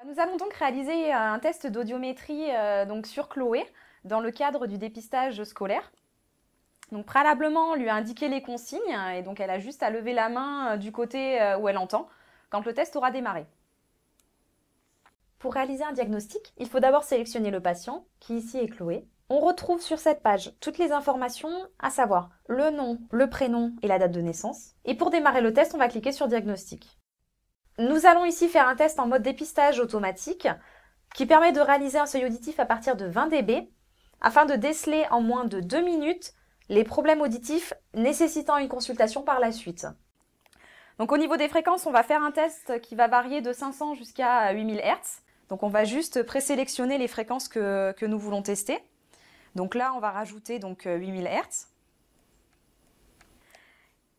Nous allons donc réaliser un test d'audiométrie donc sur Chloé dans le cadre du dépistage scolaire. Donc préalablement, on lui a indiqué les consignes et donc elle a juste à lever la main du côté où elle entend quand le test aura démarré. Pour réaliser un diagnostic, il faut d'abord sélectionner le patient, qui ici est Chloé. On retrouve sur cette page toutes les informations, à savoir le nom, le prénom et la date de naissance. Et pour démarrer le test, on va cliquer sur Diagnostic. Nous allons ici faire un test en mode dépistage automatique qui permet de réaliser un seuil auditif à partir de 20 dB afin de déceler en moins de 2 minutes les problèmes auditifs nécessitant une consultation par la suite. Donc au niveau des fréquences, on va faire un test qui va varier de 500 jusqu'à 8000 Hz. Donc on va juste présélectionner les fréquences que nous voulons tester. Donc là, on va rajouter donc 8000 Hz.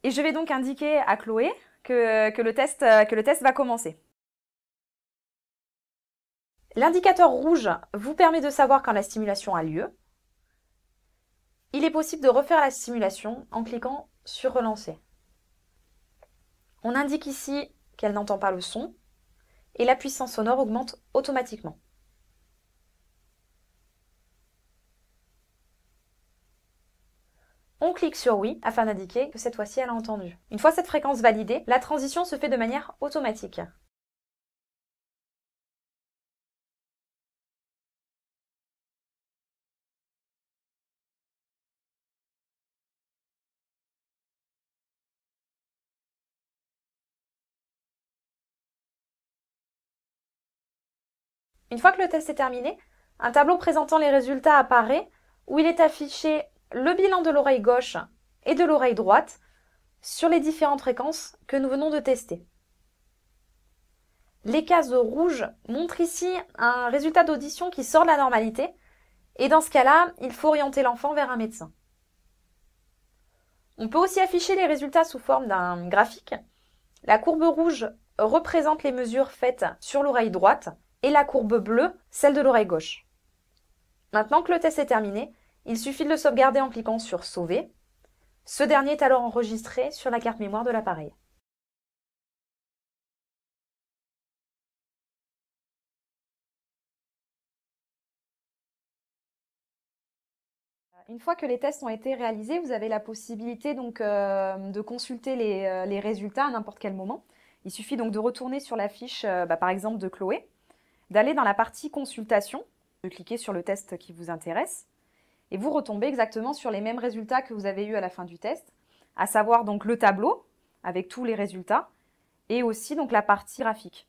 Et je vais donc indiquer à Chloé que le test va commencer. L'indicateur rouge vous permet de savoir quand la stimulation a lieu. Il est possible de refaire la stimulation en cliquant sur Relancer. On indique ici qu'elle n'entend pas le son et la puissance sonore augmente automatiquement. On clique sur oui afin d'indiquer que cette fois-ci elle a entendu. Une fois cette fréquence validée, la transition se fait de manière automatique. Une fois que le test est terminé, un tableau présentant les résultats apparaît où il est affiché le bilan de l'oreille gauche et de l'oreille droite sur les différentes fréquences que nous venons de tester. Les cases rouges montrent ici un résultat d'audition qui sort de la normalité et dans ce cas-là, il faut orienter l'enfant vers un médecin. On peut aussi afficher les résultats sous forme d'un graphique. La courbe rouge représente les mesures faites sur l'oreille droite et la courbe bleue, celle de l'oreille gauche. Maintenant que le test est terminé, il suffit de le sauvegarder en cliquant sur Sauver. Ce dernier est alors enregistré sur la carte mémoire de l'appareil. Une fois que les tests ont été réalisés, vous avez la possibilité donc de consulter les résultats à n'importe quel moment. Il suffit donc de retourner sur la fiche, par exemple de Chloé, d'aller dans la partie consultation, de cliquer sur le test qui vous intéresse, et vous retombez exactement sur les mêmes résultats que vous avez eus à la fin du test, à savoir donc le tableau avec tous les résultats, et aussi donc la partie graphique.